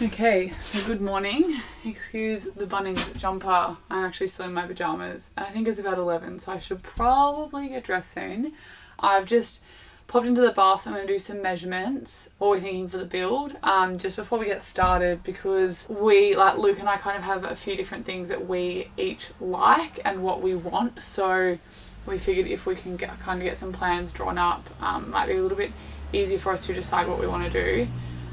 Okay, so good morning. Excuse the Bunnings jumper. I'm actually still in my pajamas and I think it's about 11, so I should probably get dressed soon. I've just popped into the bath, so I'm going to do some measurements, what we're thinking for the build, just before we get started, because we, like Luke and I, kind of have a few different things that we each like and what we want, so we figured if we can get some plans drawn up, might be a little bit easier for us to decide what we want to do.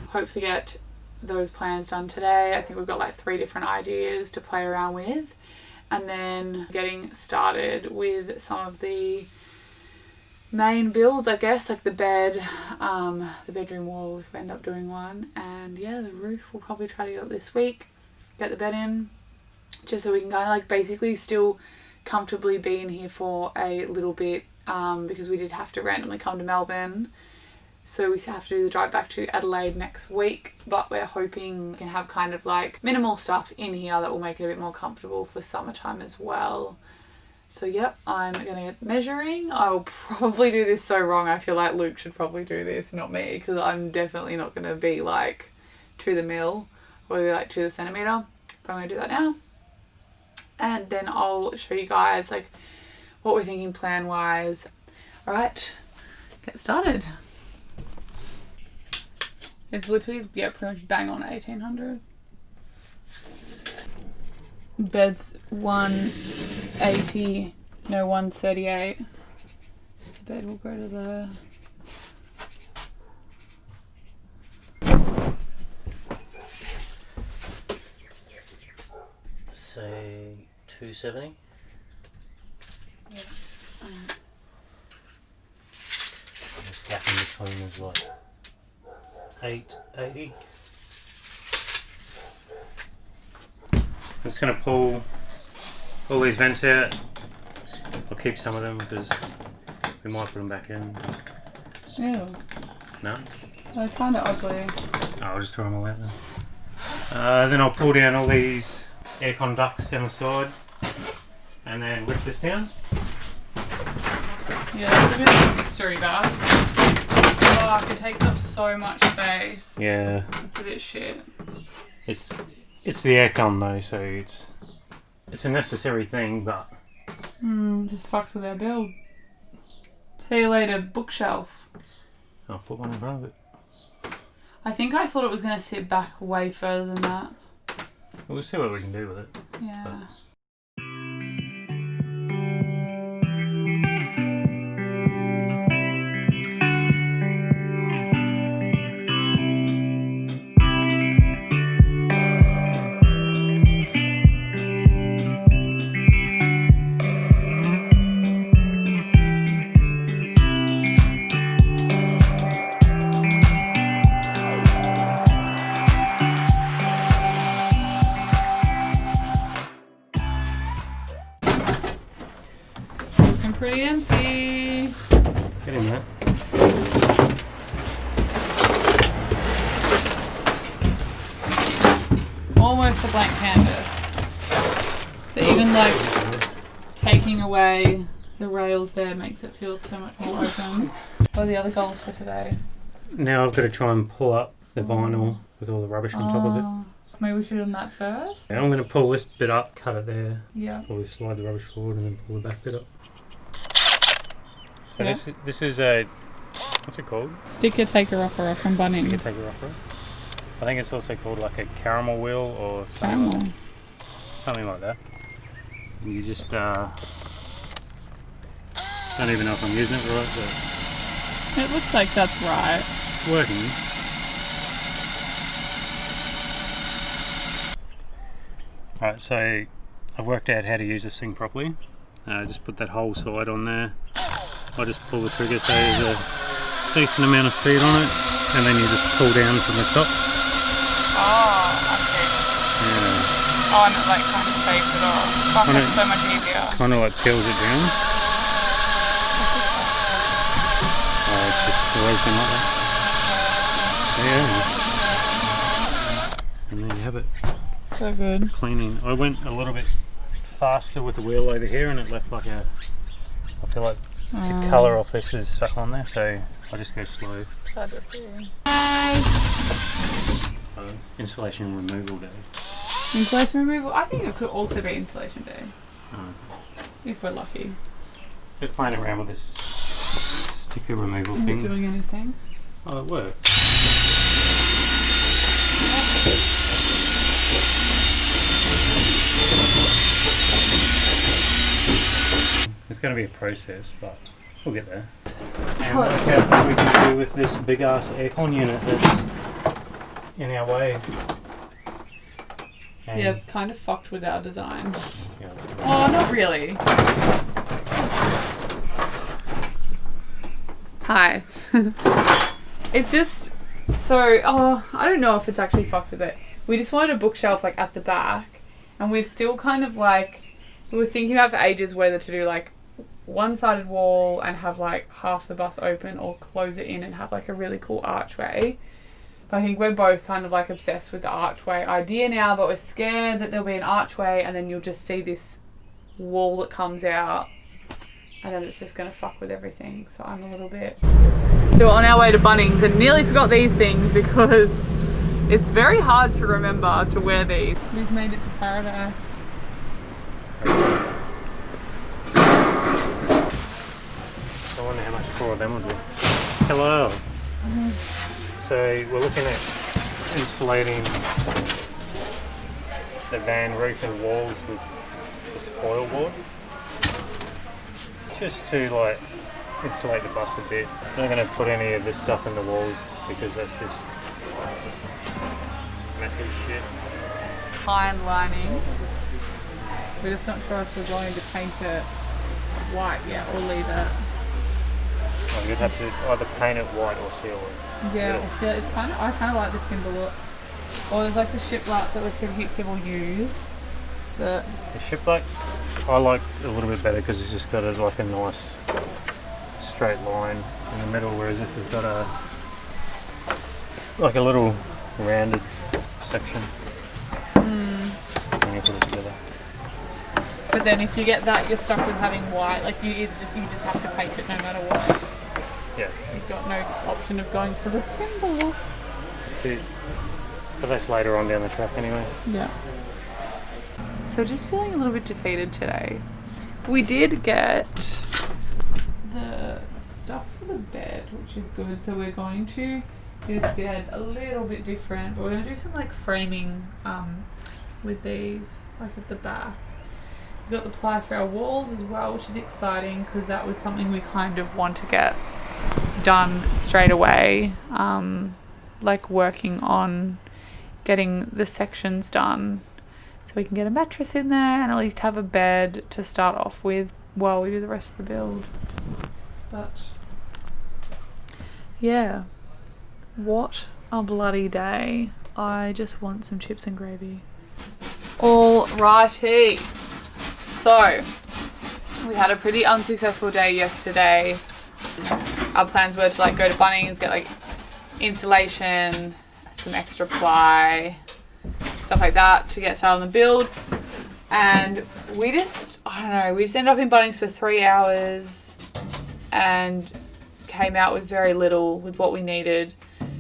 Hopefully get those plans done today. I think we've got like 3 different ideas to play around with, and then getting started with some of the main builds, I guess, like the bed, the bedroom wall if we end up doing one, and yeah, the roof we'll probably try to get it this week, get the bed in, just so we can kind of like basically still comfortably be in here for a little bit, because we did have to randomly come to Melbourne. So we have to do the drive back to Adelaide next week, but we're hoping we can have kind of like minimal stuff in here that will make it a bit more comfortable for summertime as well. So yep, I'm going to get measuring. I'll probably do this so wrong. I feel like Luke should probably do this, not me, because I'm definitely not going to be like to the mil or like to the centimetre. But I'm going to do that now. And then I'll show you guys like what we're thinking plan wise. All right, get started. It's literally, yeah, pretty much bang on 1800. Bed's 180, no 138. So bed will go to the... Say 270. Yeah. The gap in between is like 880. I'm just going to pull all these vents out. I'll keep some of them because we might put them back in. Ew. No? I find it ugly. Oh, I'll just throw them all out then. Then I'll pull down all these aircon ducts down the side and then lift this down. Yeah, it's a bit of a mystery bag. Fuck, it takes up so much space. Yeah. It's a bit shit. It's the aircon though, so it's a necessary thing, but just fucks with our build. See you later, bookshelf. I'll put one in front of it. I think I thought it was going to sit back way further than that. We'll see what we can do with it. Yeah. But Pretty empty. get in there. Almost a blank canvas. But even like taking away the rails there makes it feel so much more open. What are the other goals for today? Now I've got to try and pull up the vinyl with all the rubbish on top of it. Maybe we should have done that first. Yeah, I'm going to pull this bit up, cut it there, Yeah. probably slide the rubbish forward and then pull the back bit up. So Yeah. this is a, what's it called? Sticker taker offer from Bunnings. Sticker taker offer. I think it's also called like a caramel wheel or something, something like that. And you just don't even know if I'm using it right, but It looks like that's right. it's working. Alright, so I've worked out how to use this thing properly. Just put that whole side on there. I just pull the trigger so there's a decent amount of speed on it, and then you just pull down from the top. Oh, I see. Yeah. Oh, and it like kind of saves it all. Fuck, that's so much easier. Kind of like peels it down. It's just broken like that. Yeah. And there you have it. So good. Cleaning. I went a little bit faster with the wheel over here and it left like a, I feel like the colour off this is stuck on there, so I just go slow. Sad to see. Insulation removal day. Insulation removal? I think it could also be insulation day. Oh. If we're lucky. Just playing around with this sticker removal thing. Is it doing anything? Oh, it works. It's going to be a process, but we'll get there. And look how what we can do with this big ass aircon unit that's in our way. And Yeah, it's kind of fucked with our design. yeah. Oh, not really. Hi. It's just so, I don't know if it's actually fucked with it. We just wanted a bookshelf like at the back, and we're still kind of like, we were thinking about for ages whether to do like one-sided wall and have like half the bus open, or close it in and have like a really cool archway. But I think we're both kind of like obsessed with the archway idea now, but we're scared that there'll be an archway and then you'll just see this wall that comes out, and then it's just going to fuck with everything. So I'm a little bit... So we're on our way to Bunnings and nearly forgot these things because it's very hard to remember to wear these. We've made it to paradise. I wonder how much 4 of them would be. Hello. So we're looking at insulating the van roof and walls with this foil board, just to like insulate the bus a bit. I'm not going to put any of this stuff in the walls because that's just messy shit. Pine lining. We're just not sure if we're going to paint it white yet or leave it. Oh, you'd have to either paint it white or seal it. Yeah, or seal it. It's kind of, I kind of like the timber look. Or there's like the shiplap that we're seeing heaps of people use. The shiplap I like a little bit better because it's just got like a nice straight line in the middle, whereas this has got a like a little rounded section. When you put it together. But then if you get that, you're stuck with having white. Like you just have to paint it no matter what. Yeah. You've got no option of going for the timber look. That's it. But that's later on down the track anyway. Yeah. So just feeling a little bit defeated today. We did get the stuff for the bed, which is good. So we're going to do this bed a little bit different, but we're going to do some like framing with these, like at the back. We've got the ply for our walls as well, which is exciting because that was something we kind of want to get done straight away. Like working on getting the sections done so we can get a mattress in there and at least have a bed to start off with while we do the rest of the build. But yeah, what a bloody day. I just want some chips and gravy. Alrighty. So, we had a pretty unsuccessful day yesterday. Our plans were to like go to Bunnings, get like insulation, some extra ply, stuff like that to get started on the build. And we just, I don't know, we just ended up in Bunnings for 3 hours and came out with very little with what we needed.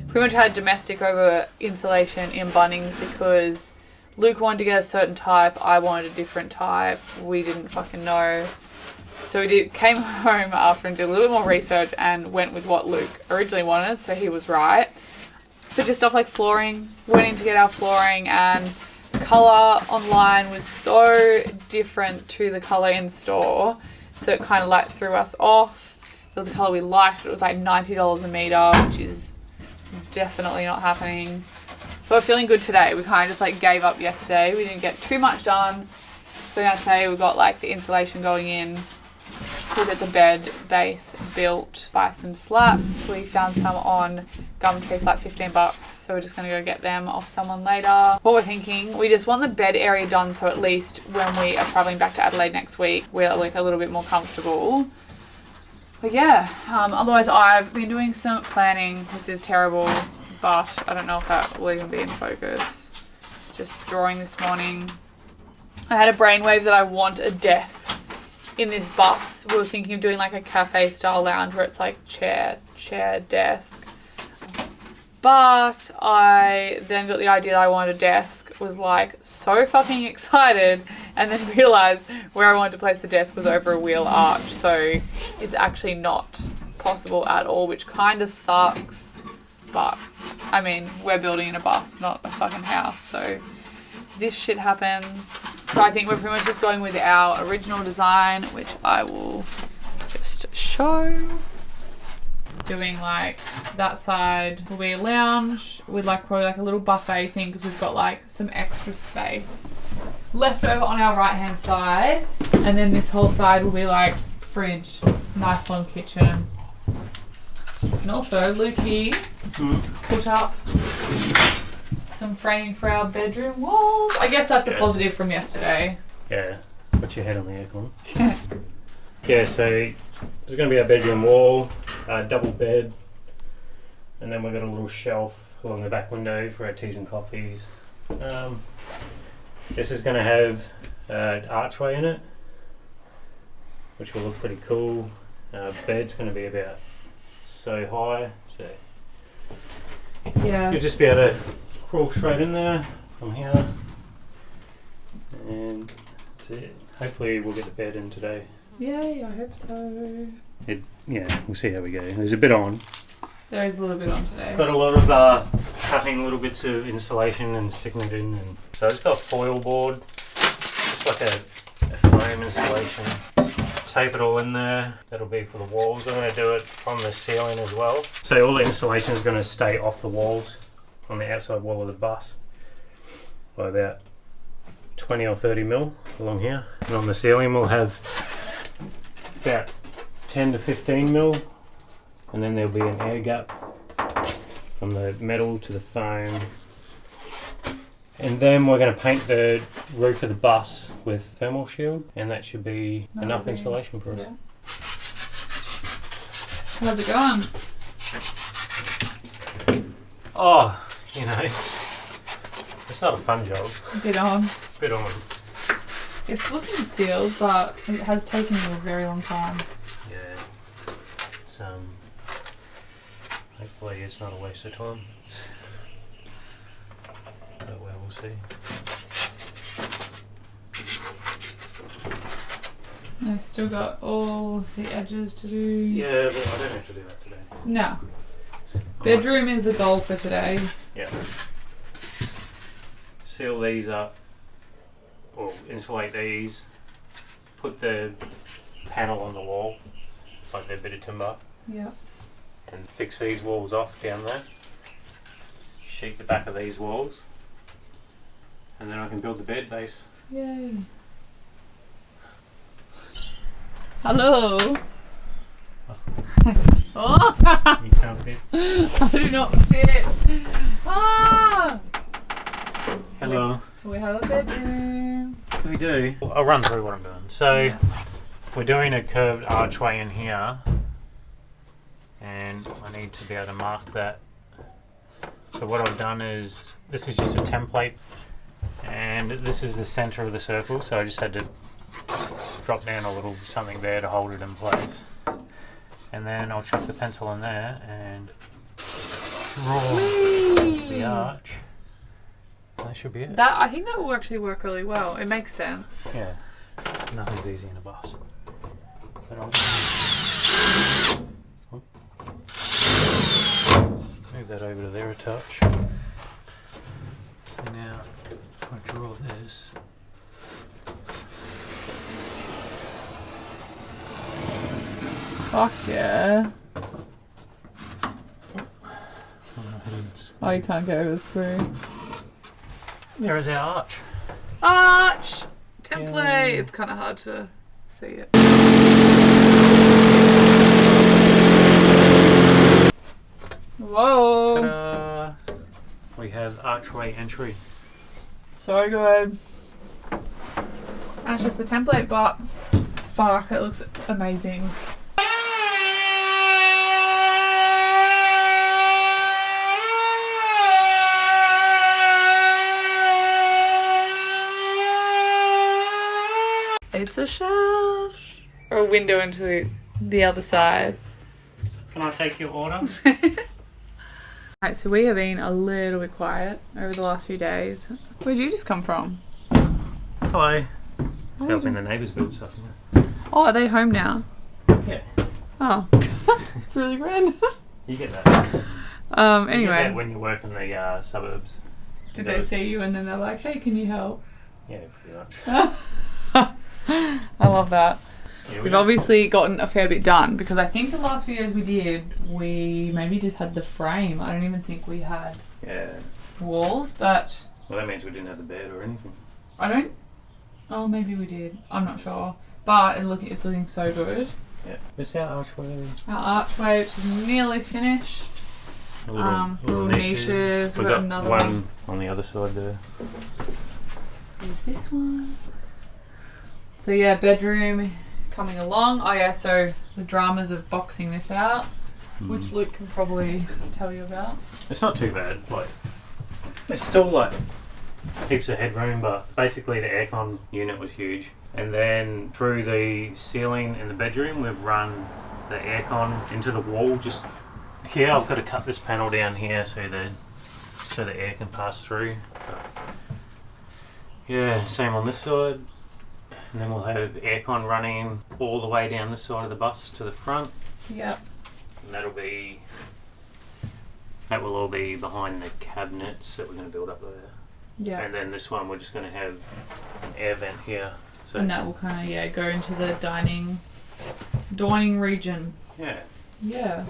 Pretty much had domestic over insulation in Bunnings because Luke wanted to get a certain type, I wanted a different type. We didn't fucking know. So we came home after and did a little bit more research and went with what Luke originally wanted, so he was right. But just stuff like flooring, went in to get our flooring, and the colour online was so different to the colour in store, so it kind of like threw us off. There was a colour we liked, but it was like $90 a metre, which is definitely not happening. But we're feeling good today. We kind of just like gave up yesterday. We didn't get too much done. So now today we've got like the insulation going in. We'll get the bed base built, buy some slats. We found some on Gumtree for like $15. So we're just going to go get them off someone later. What we're thinking, we just want the bed area done so at least when we are travelling back to Adelaide next week, we're like a little bit more comfortable. But yeah, otherwise I've been doing some planning. This is terrible, but I don't know if that will even be in focus. Just drawing this morning. I had a brainwave that I want a desk in this bus. We were thinking of doing like a cafe style lounge where it's like chair, desk. But I then got the idea that I wanted a desk, was like so fucking excited, and then realised where I wanted to place the desk was over a wheel arch, so it's actually not possible at all, which kind of sucks. But I mean, we're building in a bus, not a fucking house, so this shit happens. So I think we're pretty much just going with our original design, which I will just show. Doing like that side will be a lounge with like probably like a little buffet thing, because we've got like some extra space left over on our right hand side, and then this whole side will be like fridge, nice long kitchen. And also Lukey put up some framing for our bedroom walls. I guess that's a positive from yesterday. Yeah, put your head on the aircon. Yeah, so there's going to be our bedroom wall, double bed, and then we've got a little shelf along the back window for our teas and coffees. This is going to have an archway in it, which will look pretty cool. Bed's going to be about so high, so yeah, you'll just be able to crawl straight in there from here, and that's it. Hopefully we'll get the bed in today. Yay, I hope so. Yeah, we'll see how we go. There's a bit on. There is a little bit on today. Got a lot of cutting little bits of insulation and sticking it in. And so it's got a foil board, just like a foam insulation. Tape it all in there. That'll be for the walls. I'm going to do it from the ceiling as well. So all the insulation is going to stay off the walls on the outside wall of the bus by about 20 or 30 mil along here. And on the ceiling we'll have about 10 to 15 mil, and then there'll be an air gap from the metal to the foam, and then we're going to paint the roof of the bus with thermal shield, and that should be enough insulation for us. Yeah. How's it going? Oh, you know, it's not a fun job. Bit on. Bit on. It's looking sealed, but it has taken you a very long time. Yeah. It's, hopefully it's not a waste of time. But well, we'll see. I've still got all the edges to do. Yeah, but I don't have to do that today. No. Bedroom is the goal for today. Yeah. Seal these up, or insulate these, put the panel on the wall, like that bit of timber, Yeah. and fix these walls off down there. Sheet the back of these walls, and then I can build the bed base. Yay. Hello. Oh. You can't fit. I do not fit. Ah. Hello. We have a bedroom. We do. I'll run through what I'm doing. So we're doing a curved archway in here, and I need to be able to mark that. So what I've done is, this is just a template, and this is the center of the circle, so I just had to drop down a little something there to hold it in place. And then I'll chuck the pencil in there and draw the arch. And that should be it. I think that will actually work really well. It makes sense. Yeah. Nothing's easy in a bus. But I'll move that over to there a touch. So now, if I draw this, Fuck yeah. Oh, you can't get over the screw. there is our arch. Arch! Template! Yay. It's kind of hard to see it. Whoa! Ta-da! We have archway entry. So good. That's just a template, but fuck, it looks amazing. It's a shelf. Or a window into the other side. Can I take your order? Right, so we have been a little bit quiet over the last few days. Where'd you just come from? Hello. Just helping the neighbours build stuff. Oh, are they home now? Yeah. Oh, it's really grand. You get that. Anyway. You get that when you work in the suburbs. Did they see you and then they're like, hey, can you help? Yeah, pretty much. I love that. Yeah, We've obviously gotten a fair bit done because I think the last videos we did, we maybe just had the frame. I don't even think we had walls, but... Well, that means we didn't have the bed or anything. I don't... Oh, maybe we did. I'm not sure. But it's looking so good. Yeah. It's our archway. Our archway, which is nearly finished. Little niches. We've got another one on the other side there. There's this one. So yeah, bedroom coming along. Oh yeah, so the dramas of boxing this out, which Luke can probably tell you about. It's not too bad. Like, it's still like heaps of headroom, but basically the aircon unit was huge. And then through the ceiling in the bedroom, we've run the aircon into the wall. Just here, I've got to cut this panel down here so the air can pass through. But yeah, same on this side. And then we'll have aircon running all the way down this side of the bus to the front. Yep. And that will all be behind the cabinets that we're going to build up there. Yeah. And then this one we're just going to have an air vent here. So and that will kind of go into the dining region. Yeah. Yeah.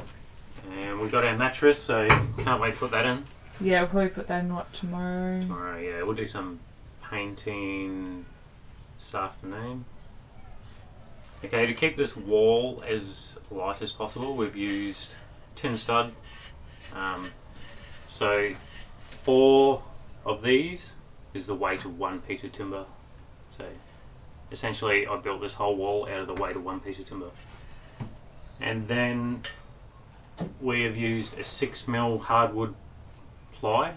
And we got our mattress, so can't wait to put that in. Yeah, we'll probably put that in tomorrow. Tomorrow, yeah. We'll do some painting this afternoon. Okay, to keep this wall as light as possible, we've used tin stud. So 4 of these is the weight of one piece of timber. So essentially I built this whole wall out of the weight of one piece of timber. And then we have used a 6mm hardwood ply.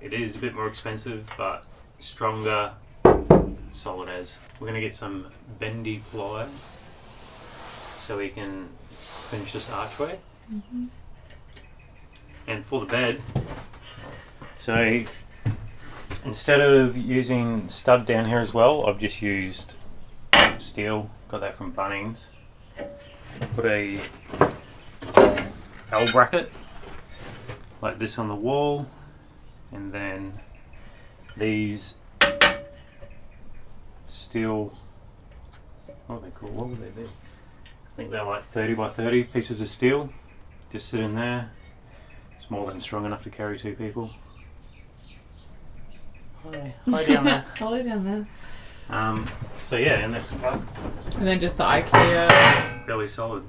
It is a bit more expensive, but stronger, solid as. We're going to get some bendy ply so we can finish this archway. And for the bed, so instead of using stud down here as well, I've just used steel, got that from Bunnings. Put a L bracket like this on the wall, and then these steel, what are they called? What would they be? I think they're like 30 by 30 pieces of steel. Just sit in there. It's more than strong enough to carry 2 people. Hi down there. Hello down there. So yeah, and that's And then just the IKEA. really solid.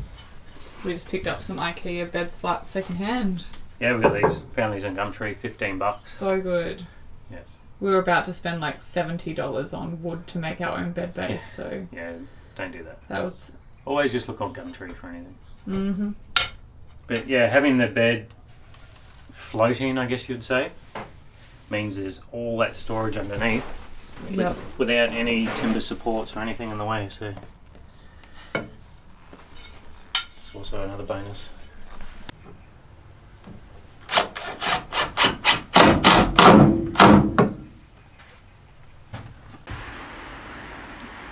We just picked up some IKEA bed slats second hand. Yeah, we got these. Found these on Gumtree, $15. So good. Yes. We were about to spend like $70 on wood to make our own bed base, so Yeah, don't do that. that was... Always just look on Gumtree for anything. Mm-hmm. But yeah, having the bed floating, I guess you'd say, means there's all that storage underneath without any timber supports or anything in the way, so it's also another bonus.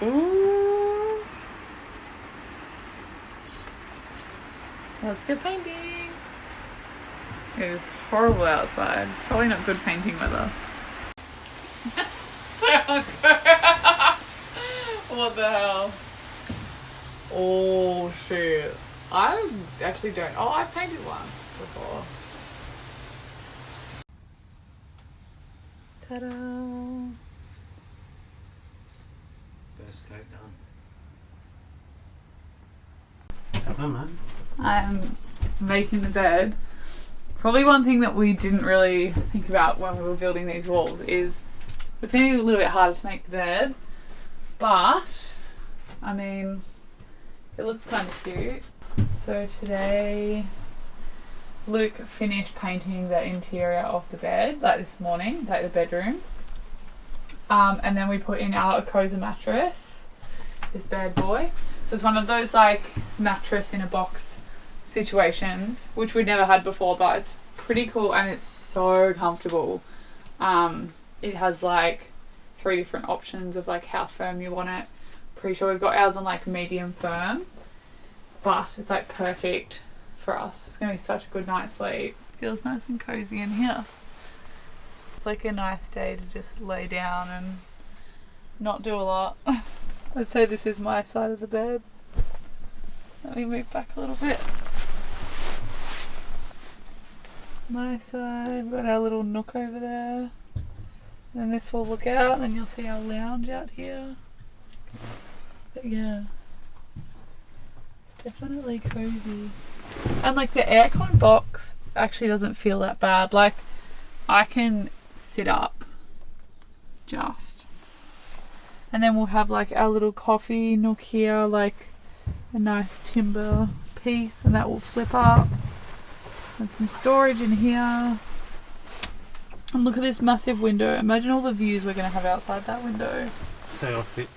Ooh. Let's get painting. It is horrible outside. Probably not good painting weather. So hungry. What the hell? Oh shit. I actually don't. Oh, I've painted once before. Ta-da. First coat done. What's happening, man? I'm making the bed. Probably one thing that we didn't really think about when we were building these walls is it's going to be a little bit harder to make the bed, but I mean it looks kind of cute. So today Luke finished painting the interior of the bed, like this morning, like the bedroom, and then we put in our Acosa mattress, this bad boy. So it's one of those like mattress in a box situations, which we'd never had before, but it's pretty cool and it's so comfortable. It has like 3 different options of like how firm you want it. Pretty sure we've got ours on like medium firm, but it's like perfect for us. It's gonna be such a good night's sleep. Feels nice and cozy in here. It's like a nice day to just lay down and not do a lot. I'd say this is my side of the bed. Let me move back a little bit. My side, we've got our little nook over there. Then this will look out, and then you'll see our lounge out here. But yeah, it's definitely cozy. And like the aircon box actually doesn't feel that bad. Like I can sit up just. And then we'll have like our little coffee nook here, like a nice timber piece, and that will flip up. And some storage in here. And look at this massive window. Imagine all the views we're going to have outside that window. So I'll fit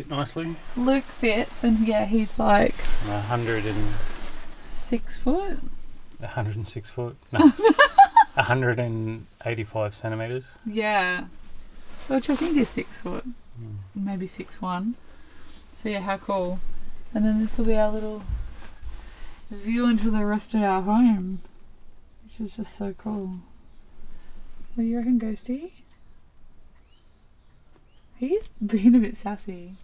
nicely. Luke fits, and yeah, he's like 106 foot. 106 foot. No, 185 centimeters. Yeah, which I think is 6 foot, maybe 6'1". So yeah, how cool! And then this will be our little view into the rest of our home, which is just so cool. What do you reckon, Ghosty? He's being a bit sassy.